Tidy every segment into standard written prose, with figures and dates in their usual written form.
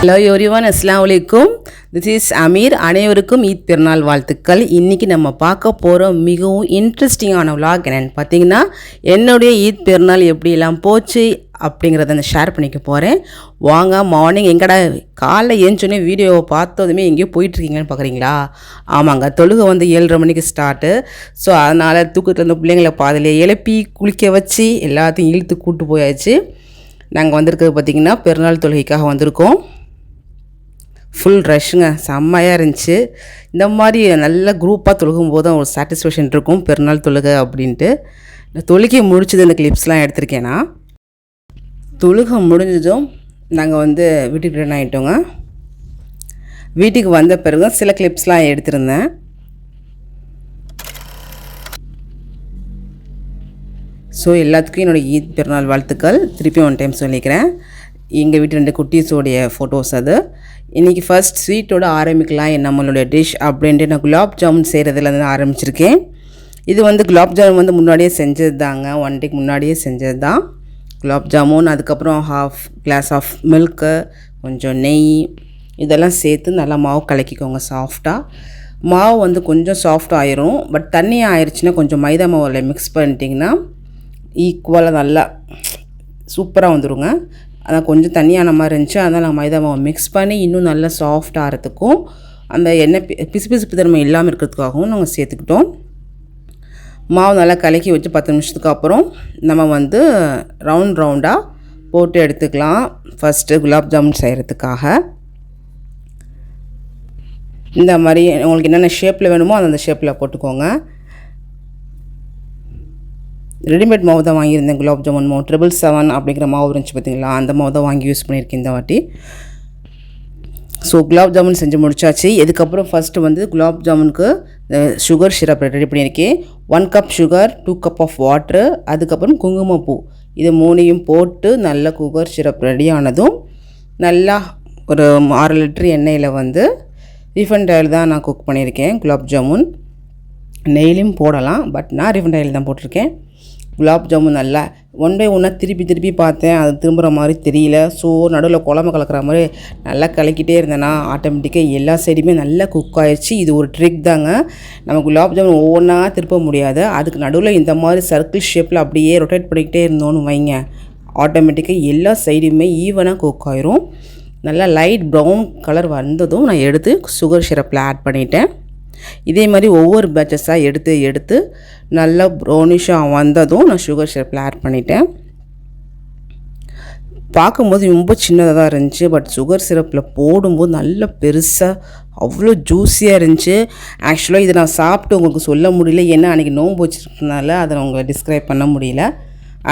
Hello everyone, அஸ்ஸலாமு அலைக்கும். This is Ameer. அனைவருக்கும் ஈத் பெருநாள் வாழ்த்துக்கள். இன்றைக்கி நம்ம பார்க்க போகிற மிகவும் இன்ட்ரெஸ்டிங்கான விலாக் என்னென்னு பார்த்தீங்கன்னா, என்னுடைய ஈத் பெருநாள் எப்படியெல்லாம் போச்சு அப்படிங்கிறத நான் ஷேர் பண்ணிக்க போகிறேன். வாங்க. மார்னிங் எங்கடா காலைல ஏஞ்சோடனே வீடியோவை பார்த்ததுமே எங்கேயோ போயிட்டுருக்கீங்கன்னு பார்க்குறீங்களா? ஆமாங்க, தொழுகை 7:30 மணிக்கு ஸ்டார்ட்டு. ஸோ அதனால் தூக்கத்தில் இருந்த பிள்ளைங்களை பாதிலே எழுப்பி குளிக்க வச்சு எல்லாத்தையும் இழுத்து கூப்பிட்டு போயாச்சு. நாங்கள் வந்திருக்கிறது பார்த்திங்கன்னா பெருநாள் தொழுகைக்காக வந்திருக்கோம். ஃபுல் ரஷ்ஷுங்க, செம்மையாக இருந்துச்சு. இந்த மாதிரி நல்ல குரூப்பாக தொழுகும்போது தான் ஒரு சாட்டிஸ்ஃபேக்ஷன் இருக்கும் பெருநாள் தொழுகை அப்படின்ட்டு. இந்த தொழுகை முடிச்சது இந்த கிளிப்ஸ்லாம் எடுத்திருக்கேன்னா. தொழுகை முடிஞ்சதும் நாங்கள் வீட்டுக்கு ரிட்டர்ன் ஆகிட்டோங்க. வீட்டுக்கு வந்த பிறகு சில கிளிப்ஸ்லாம் எடுத்திருந்தேன். ஸோ எல்லாத்துக்கும் என்னோடய ஈத் பெருநாள் வாழ்த்துக்கள் திருப்பி ஒன் டைம் சொல்லிக்கிறேன். எங்கள் வீட்டு 2 குட்டீஸோடைய ஃபோட்டோஸ் அது. இன்றைக்கி ஃபர்ஸ்ட் ஸ்வீட்டோடு ஆரம்பிக்கலாம். நம்மளுடைய டிஷ் அப்படின்ட்டு நான் குலாப் ஜாமுன் செய்கிறதுலேருந்து ஆரம்பிச்சிருக்கேன். இது குலாப் ஜாமுன் முன்னாடியே செஞ்சது தாங்க, 1 டேக்கு முன்னாடியே செஞ்சது தான் குலாப் ஜாமுன். அதுக்கப்புறம் ½ கிளாஸ் ஆஃப் மில்க்கு, கொஞ்சம் நெய் இதெல்லாம் சேர்த்து நல்லா மாவு கலக்கிக்கோங்க சாஃப்டாக. மாவு கொஞ்சம் சாஃப்ட் ஆயிரும். பட் தண்ணியாக ஆயிடுச்சுன்னா கொஞ்சம் மைதா மாவில் மிக்ஸ் பண்ணிட்டிங்கன்னா ஈக்குவலாக நல்லா சூப்பராக வந்துடுங்க. அதான் கொஞ்சம் தண்ணியான மாதிரி இருந்துச்சு. அதனால் நாங்கள் மைதா மாவை மிக்ஸ் பண்ணி இன்னும் நல்லா சாஃப்ட் ஆகிறதுக்கும் அந்த எண்ணெய் பிசுபிசுப்பு தன்மை இல்லாமல் இருக்கிறதுக்காகவும் நாங்கள் சேர்த்துக்கிட்டோம். மாவு நல்லா கலக்கி வச்சு 10 நிமிஷத்துக்கு அப்புறம் நம்ம ரவுண்டாக போட்டு எடுத்துக்கலாம். ஃபஸ்ட்டு குலாப் ஜாமுன் செய்கிறதுக்காக இந்த மாதிரி உங்களுக்கு என்னென்ன ஷேப்பில் வேணுமோ அந்த ஷேப்பில் போட்டுக்கோங்க. ரெடிமேட் மாவு தான் வாங்கியிருந்தேன். குலாப் ஜாமுன் மாவு 777 அப்படிங்கிற மாவு இருந்துச்சு பார்த்திங்களா, அந்த மாவு தான் வாங்கி யூஸ் பண்ணியிருக்கேன் இந்த வாட்டி. ஸோ குலாப் ஜாமுன் செஞ்சு முடிச்சாச்சு. இதுக்கப்புறம் ஃபஸ்ட்டு குலாப் ஜாமுனுக்கு சுகர் சிரப் ரெடி பண்ணியிருக்கேன். 1 cup sugar, 2 cup of water, அதுக்கப்புறம் குங்குமப்பூ, இது 3ஐயும் போட்டு நல்லா சுகர் சிரப் ரெடி ஆனதும் நல்லா ஒரு 6 லிட்டர் எண்ணெயில் ரீஃபண்ட் ஆயில் தான் நான் குக் பண்ணியிருக்கேன். குலாப் ஜாமுன் நெய்லையும் போடலாம், பட் நான் ரீஃபண்ட் ஆயில் தான் போட்டிருக்கேன். குலாப் ஜாமுன் நல்லா ஒன் பை ஒன்னாக திருப்பி பார்த்தேன், அது திரும்புகிற மாதிரி தெரியல. ஸோ நடுவில் குழம்பு கலக்கிற மாதிரி நல்லா கலக்கிட்டே இருந்தேன்னா ஆட்டோமேட்டிக்காக எல்லா சைடுமே நல்லா குக் ஆயிடுச்சு. இது ஒரு ட்ரிக் தாங்க. நம்ம குலாப் ஜாமுன் ஒவ்வொன்றா திருப்ப முடியாது. அதுக்கு நடுவில் இந்த மாதிரி சர்க்கிள் ஷேப்பில் அப்படியே ரொட்டேட் பண்ணிக்கிட்டே இருந்தோன்னு வைங்க, ஆட்டோமேட்டிக்காக எல்லா சைடுமே ஈவனாக குக் ஆயிரும். நல்லா லைட் ப்ரௌன் கலர் வந்ததும் நான் எடுத்து சுகர் சிரப்பில் ஆட் பண்ணிட்டேன். இதே மாதிரி ஒவ்வொரு பேட்சஸாக எடுத்து நல்லா ப்ரௌனிஷாக வந்ததும் நான் சுகர் சிரப்பில் ஆட் பண்ணிட்டேன். பார்க்கும்போது ரொம்ப சின்னதாக தான் இருந்துச்சு, பட் சுகர் சிரப்பில் போடும்போது நல்லா பெருசாக அவ்வளோ ஜூஸியாக இருந்துச்சு. ஆக்சுவலாக இதை நான் சாப்பிட்டு உங்களுக்கு சொல்ல முடியல, ஏன்னா அன்றைக்கி நோன்பு வச்சுருக்கனால அதை நான் உங்களை டிஸ்கிரைப் பண்ண முடியல.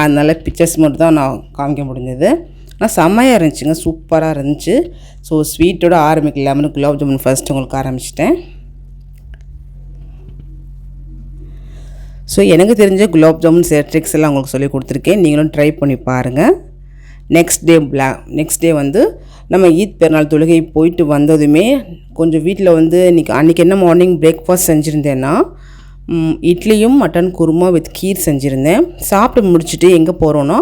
அதனால் பிக்சர்ஸ் மட்டும் தான் நான் காமிக்க முடிஞ்சது. ஆனால் செம்மையாக இருந்துச்சுங்க, சூப்பராக இருந்துச்சு. ஸோ ஸ்வீட்டோடு ஆரம்பிக்கலாம்னு குலாப் ஜாமுன் ஃபர்ஸ்ட் உங்களுக்கு ஆரம்பிச்சிட்டேன். ஸோ எனக்கு தெரிஞ்ச குலாப் ஜாமுன் ட்ரிக்ஸ் எல்லாம் உங்களுக்கு சொல்லி கொடுத்துருக்கேன், நீங்களும் ட்ரை பண்ணி பாருங்கள். நெக்ஸ்ட் டே நம்ம ஈத் பெருநாள் தொழுகை போயிட்டு வந்ததுமே கொஞ்சம் வீட்டில் அன்றைக்கி என்ன மார்னிங் பிரேக்ஃபாஸ்ட் செஞ்சுருந்தேன்னா இட்லியும் மட்டன் குருமா வித் கீர் செஞ்சுருந்தேன். சாப்பிட்டு முடிச்சுட்டு எங்கே போகிறோன்னா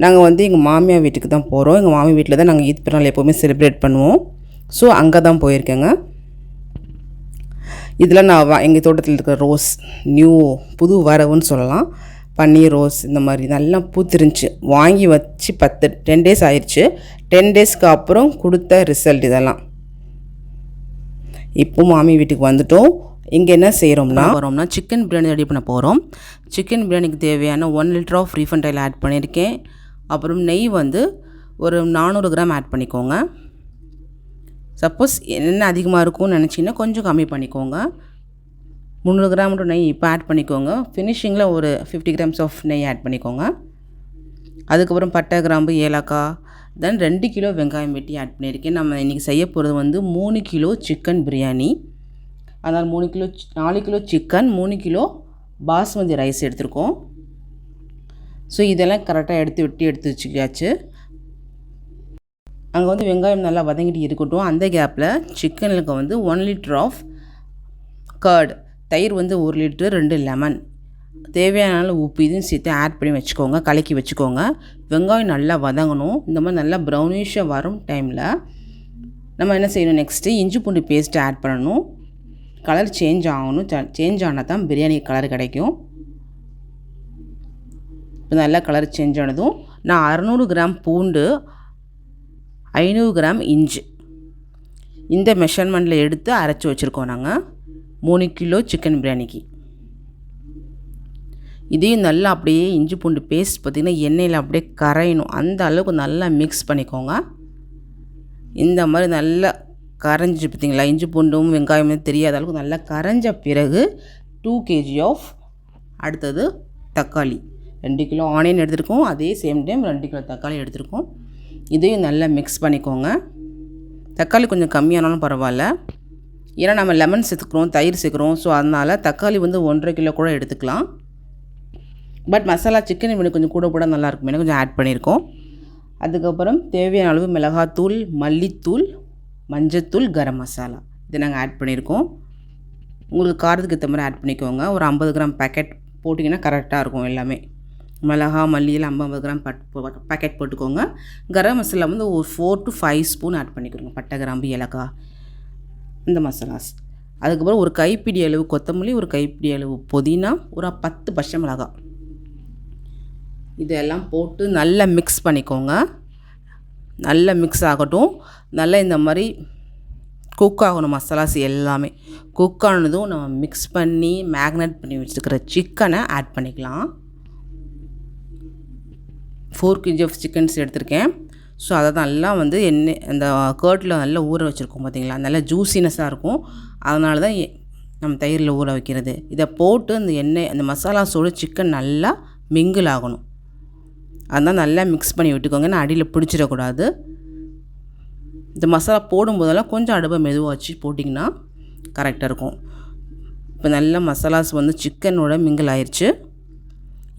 நாங்கள் எங்கள் மாமியார் வீட்டுக்கு தான் போகிறோம். எங்கள் மாமியார் வீட்டில் தான் நாங்கள் ஈத் பெருநாள் எப்போவுமே செலிப்ரேட் பண்ணுவோம். ஸோ அங்கே தான் போயிருக்கேங்க. இதில் நான் எங்கள் தோட்டத்தில் இருக்கிற ரோஸ் புது வரவுன்னு சொல்லலாம், பன்னீர் ரோஸ் இந்த மாதிரி நல்லா பூத்திருந்துச்சு. வாங்கி வச்சு 10 டேஸ் ஆயிடுச்சு. 10 டேஸ்க்கு அப்புறம் கொடுத்த ரிசல்ட் இதெல்லாம். இப்போ மாமி வீட்டுக்கு வந்துட்டோம். இங்கே என்ன செய்கிறோம்னா சிக்கன் பிரியாணி ரெடி பண்ண போகிறோம். சிக்கன் பிரியாணிக்கு தேவையான 1 litre of refined oil add பண்ணியிருக்கேன். அப்புறம் நெய் ஒரு 400 கிராம் ஆட் பண்ணிக்கோங்க. சப்போஸ் என்ன அதிகமாக இருக்கும்னு நினச்சிங்கன்னா கொஞ்சம் கம்மி பண்ணிக்கோங்க. 300 கிராம் மட்டும் நெய் இப்போ ஆட் பண்ணிக்கோங்க. ஃபினிஷிங்கில் ஒரு 50 கிராம்ஸ் ஆஃப் நெய் ஆட் பண்ணிக்கோங்க. அதுக்கப்புறம் பட்டை, கிராம்பு, ஏலக்காய், தென் 2 கிலோ வெங்காயம் வெட்டி ஆட் பண்ணியிருக்கேன். நம்ம இன்றைக்கி செய்ய போகிறது 3 கிலோ சிக்கன் பிரியாணி. அதனால் 4 kilo chicken, 3 kilo basmati rice எடுத்துருக்கோம். ஸோ இதெல்லாம் கரெக்டாக எடுத்து வச்சுக்கியாச்சு. அங்கே வெங்காயம் நல்லா வதங்கிட்டு இருக்கட்டும். அந்த கேப்பில் சிக்கனுக்கு 1 லிட்டர் ஆஃப் கர்ட், தயிர் 1 லிட்டரு, 2 லெமன், தேவையான உப்பு இதையும் சேர்த்து ஆட் பண்ணி வச்சுக்கோங்க, கலக்கி வச்சுக்கோங்க. வெங்காயம் நல்லா வதங்கணும். இந்த மாதிரி நல்லா ப்ரௌனிஷாக வரும் டைமில் நம்ம என்ன செய்யணும், நெக்ஸ்ட்டு இஞ்சி பூண்டு பேஸ்ட்டு ஆட் பண்ணணும். கலர் சேஞ்ச் ஆகணும். சேஞ்ச் ஆனால் தான் பிரியாணி கலர் கிடைக்கும். இப்போ நல்லா கலர் சேஞ்ச் ஆனதும் நான் 600 கிராம் பூண்டு, 500 கிராம் இஞ்சி இந்த மெஷர்மெண்ட்டில் எடுத்து அரைச்சி வச்சுருக்கோம் நாங்கள் 3 கிலோ சிக்கன் பிரியாணிக்கு. இதையும் நல்லா அப்படியே இஞ்சி பூண்டு பேஸ்ட் பார்த்திங்கன்னா எண்ணெயில் அப்படியே கரையணும். அந்த அளவுக்கு நல்லா மிக்ஸ் பண்ணிக்கோங்க. இந்த மாதிரி நல்லா கரைஞ்சி பார்த்திங்களா, இஞ்சி பூண்டும் வெங்காயமும் தெரியாத அளவுக்கு நல்லா கரைஞ்ச பிறகு 2 kg ஆஃப் அடுத்தது தக்காளி, 2 கிலோ ஆனியன் எடுத்துருக்கோம். அதே சேம் டைம் 2 கிலோ தக்காளி எடுத்துருக்கோம். இதையும் நல்லா மிக்ஸ் பண்ணிக்கோங்க. தக்காளி கொஞ்சம் கம்மியானாலும் பரவாயில்ல, ஏன்னா நம்ம லெமன் சேர்த்துக்கிறோம், தயிர் சேர்க்குறோம். ஸோ அதனால் தக்காளி வந்து 1.5 கிலோ கூட எடுத்துக்கலாம். பட் மசாலா சிக்கன் இப்படி கொஞ்சம் கூட கூட நல்லாயிருக்கும், கொஞ்சம் ஆட் பண்ணியிருக்கோம். அதுக்கப்புறம் தேவையான அளவு மிளகாத்தூள், மல்லித்தூள், மஞ்சத்தூள், கரம் மசாலா இதை நாங்கள் ஆட் பண்ணியிருக்கோம். உங்களுக்கு காரத்துக்கு ஏற்ற மாதிரி ஆட் பண்ணிக்கோங்க. ஒரு 50 கிராம் பேக்கெட் போட்டிங்கன்னா கரெக்டாக இருக்கும். எல்லாமே மிளகா மல்லியில் 50 கிராம் பேக்கெட் போட்டுக்கோங்க. கரம் மசாலா வந்து ஒரு 4 to 5 ஸ்பூன் ஆட் பண்ணிக்கிறோங்க. பட்டை, கிராம்பு, ஏலக்காய் இந்த மசாலாஸ். அதுக்கப்புறம் ஒரு கைப்பிடி அளவு கொத்தமல்லி, ஒரு கைப்பிடி அளவு புதினா, ஒரு 10 பச்சை மிளகாய் இதெல்லாம் போட்டு நல்லா மிக்ஸ் பண்ணிக்கோங்க. நல்லா மிக்ஸ் ஆகட்டும். நல்லா இந்த மாதிரி குக் ஆகணும். மசாலாஸ் எல்லாமே குக் ஆனதும் நம்ம மிக்ஸ் பண்ணி மேக்னேட் பண்ணி வச்சுருக்கிற சிக்கனை ஆட் பண்ணிக்கலாம். 4 kg ஆஃப் சிக்கன்ஸ் எடுத்திருக்கேன். ஸோ அதை நல்லா வந்து எண்ணெய் அந்த கர்ட்டில் நல்லா ஊற வச்சுருக்கோம் பார்த்திங்களா, நல்லா ஜூஸினஸாக இருக்கும். அதனால தான் நம்ம தயிரில் ஊற வைக்கிறது. இதை போட்டு அந்த எண்ணெய் அந்த மசாலாஸோடு சிக்கன் நல்லா மிங்கிள் ஆகணும். அதனால் நல்லா மிக்ஸ் பண்ணி விட்டுக்கோங்க. நான் அடியில் பிடிச்சிடக்கூடாது. இந்த மசாலா போடும்போதெல்லாம் கொஞ்சம் அடுப்பை மெதுவாக வச்சு போட்டிங்கன்னா கரெக்டாக இருக்கும். இப்போ நல்லா மசாலாஸ் வந்து சிக்கனோட மிங்கிள் ஆயிடுச்சு.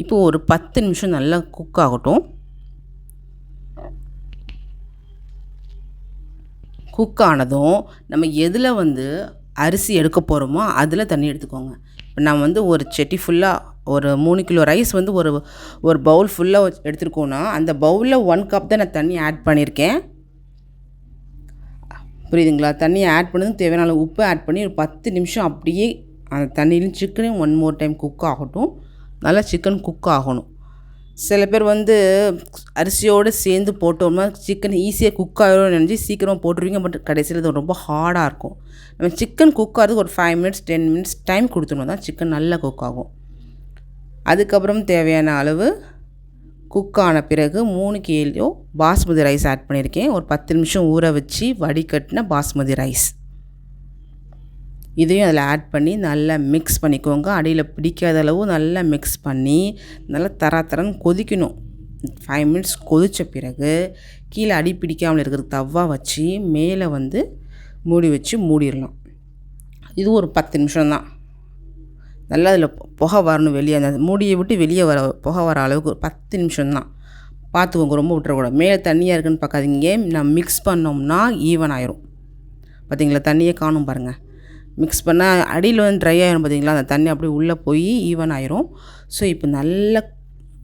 இப்போது ஒரு 10 நிமிஷம் நல்லா குக் ஆகட்டும். குக் ஆனதும் நம்ம எதில் வந்து அரிசி எடுக்க போகிறோமோ அதில் தண்ணி எடுத்துக்கோங்க. இப்போ நான் வந்து ஒரு செட்டி ஃபுல்லாக ஒரு 3 கிலோ ரைஸ் வந்து ஒரு பவுல் ஃபுல்லாக எடுத்துருக்கோன்னா அந்த பவுலில் 1 கப் தான் நான் தண்ணி ஆட் பண்ணியிருக்கேன். புரியுதுங்களா? தண்ணியை ஆட் பண்ணதும் தேவையான அளவு உப்பு ஆட் பண்ணி ஒரு 10 நிமிஷம் அப்படியே அந்த தண்ணியிலும் சிக்கனையும் 1 more டைம் குக் ஆகட்டும். நல்லா சிக்கன் குக் ஆகணும். சில பேர் வந்து அரிசியோடு சேர்ந்து போட்டோம்னா சிக்கன் ஈஸியாக குக் ஆகிடும் நினச்சி சீக்கிரமாக போட்டுருவீங்க. பட் கடைசியில் இது ரொம்ப ஹார்டாக இருக்கும். நம்ம சிக்கன் குக் ஆகிறதுக்கு ஒரு 5 minutes 10 minutes டைம் கொடுத்தோம்னா தான் சிக்கன் நல்லா குக் ஆகும். அதுக்கப்புறம் தேவையான அளவு குக் ஆன பிறகு 3 kg பாஸ்மதி ரைஸ் ஆட் பண்ணியிருக்கேன். ஒரு 10 நிமிஷம் ஊற வச்சு வடிகட்டின பாஸ்மதி ரைஸ் இதையும் அதில் ஆட் பண்ணி நல்லா மிக்ஸ் பண்ணிக்கோங்க. அடியில் பிடிக்காத அளவு நல்லா மிக்ஸ் பண்ணி நல்லா தரன்னு கொதிக்கணும். 5 minutes கொதித்த பிறகு கீழே அடி பிடிக்காமல் இருக்கிற தவா வச்சு மேலே வந்து மூடி வச்சு மூடிடலாம். இது ஒரு 10 நிமிஷம் தான். நல்லா அதில் புகை வரணும் வெளியே, அந்த மூடியை விட்டு வெளியே புகை வர அளவுக்கு ஒரு 10 நிமிஷம் தான். பார்த்துக்கோங்க, ரொம்ப விட்டுறக்கூடாது. மேலே தண்ணியாக இருக்குன்னு பார்க்காதீங்க. நம்ம மிக்ஸ் பண்ணோம்னா ஈவன் ஆயிரும். பார்த்திங்களா, தண்ணியே காணும் பாருங்கள். மிக்ஸ் பண்ணால் அடியில் வந்து ட்ரை ஆகிரும் பார்த்திங்களா, அந்த தண்ணி அப்படியே உள்ளே போய் ஈவன் ஆயிரும். ஸோ இப்போ நல்லா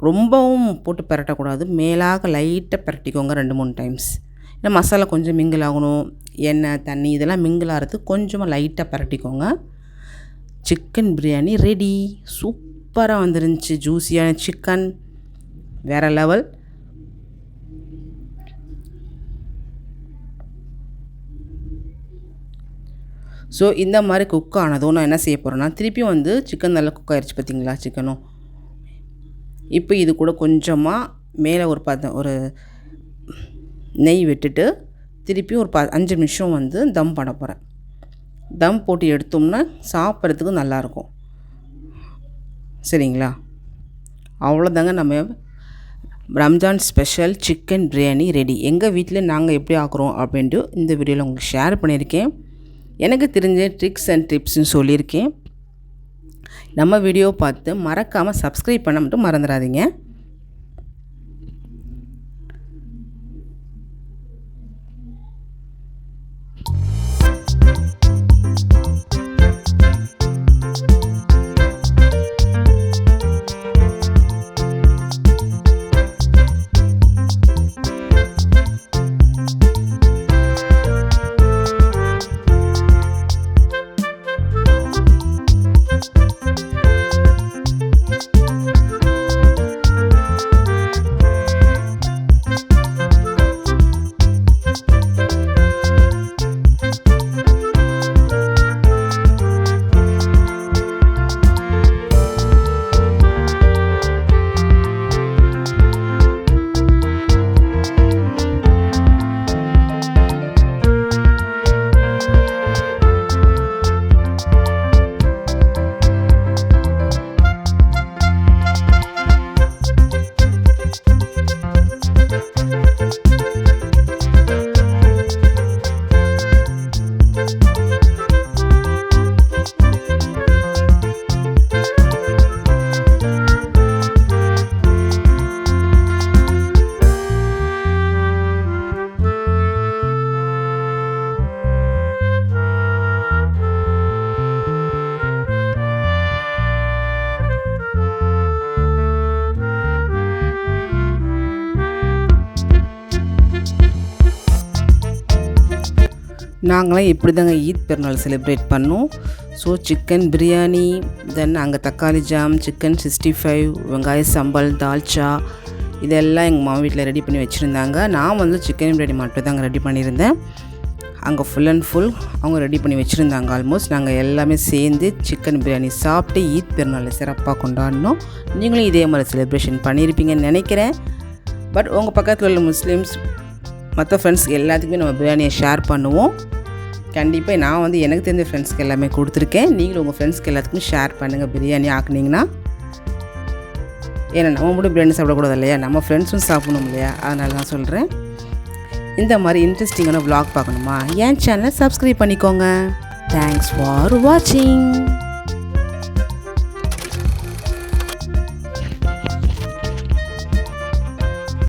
ரொம்பவும் போட்டு பரட்டக்கூடாது, மேலாக லைட்டாக பரட்டிக்கோங்க 2-3 டைம்ஸ். ஏன்னா மசாலா கொஞ்சம் மிங்கிள் ஆகணும், எண்ணெய் தண்ணி இதெல்லாம் மிங்கிள் ஆகிறதுக்கு கொஞ்சமாக லைட்டாக பரட்டிக்கோங்க. Chicken biryani ready. சூப்பராக வந்துருந்துச்சு. ஜூஸியான சிக்கன் வேறு லெவல். ஸோ இந்த மாதிரி குக் ஆனதும் நான் என்ன செய்ய போகிறேன்னா, திருப்பியும் வந்து சிக்கன் நல்லா குக் ஆகிடுச்சு பார்த்திங்களா சிக்கனும். இப்போ இது கூட கொஞ்சமாக மேலே ஒரு நெய் விட்டுட்டு திருப்பியும் ஒரு 5 நிமிஷம் வந்து தம் பண்ண போகிறேன். தம் போட்டு எடுத்தோம்னா சாப்பிட்றதுக்கு நல்லாயிருக்கும். சரிங்களா? அவ்வளோதாங்க, நம்ம Ramzan special chicken biryani ready. எங்கள் வீட்டில் நாங்கள் எப்படி ஆக்குறோம் அப்படின்ட்டு இந்த வீடியோவில் உங்களுக்கு ஷேர் பண்ணியிருக்கேன். எனக்கு தெரிஞ்ச ட்ரிக்ஸ் அண்ட் டிப்ஸ்னு சொல்லியிருக்கேன். நம்ம வீடியோ பார்த்து மறக்காமல் சப்ஸ்கிரைப் பண்ண மட்டும் மறந்துடாதீங்க. நாங்களாம் இப்படி தாங்க ஈத் பெருநாள் செலிப்ரேட் பண்ணோம். ஸோ சிக்கன் பிரியாணி, தென் அங்கே தக்காளி ஜாம், சிக்கன் 65, வெங்காய சம்பல், தால்ச்சா இதெல்லாம் எங்கள் மாமா வீட்டில் ரெடி பண்ணி வச்சுருந்தாங்க. நான் வந்து சிக்கன் பிரியாணி மட்டும் தாங்க ரெடி பண்ணியிருந்தேன். அங்கே ஃபுல் அண்ட் ஃபுல் அவங்க ரெடி பண்ணி வச்சுருந்தாங்க. ஆல்மோஸ்ட் நாங்கள் எல்லாமே சேர்ந்து சிக்கன் பிரியாணி சாப்பிட்டு ஈத் பெருநாளை சிறப்பாக கொண்டாடினோம். நீங்களும் இதே மாதிரி செலிப்ரேஷன் பண்ணியிருப்பீங்கன்னு நினைக்கிறேன். பட் உங்கள் பக்கத்தில் உள்ள முஸ்லீம்ஸ் மற்ற ஃப்ரெண்ட்ஸ் எல்லாத்துக்குமே நம்ம பிரியாணியை ஷேர் பண்ணுவோம். கண்டிப்பாக நான் வந்து எனக்கு தெரிஞ்ச ஃப்ரெண்ட்ஸ்க்கு எல்லாமே கொடுத்துருக்கேன். நீங்களும் உங்கள் ஃப்ரெண்ட்ஸ்க்கு எல்லாத்துக்குமே ஷேர் பண்ணுங்கள் பிரியாணி ஆக்குனிங்கன்னா. ஏன்னா நம்ம மட்டும் பிரியாணி சாப்பிடக்கூடாது இல்லையா, நம்ம ஃப்ரெண்ட்ஸும் சாப்பிடணும் இல்லையா, அதனால தான் சொல்கிறேன். இந்த மாதிரி இன்ட்ரெஸ்டிங்கான vlog பார்க்கணுமா, என் சேனலை சப்ஸ்கிரைப் பண்ணிக்கோங்க. தேங்க்ஸ் ஃபார் வாட்சிங்.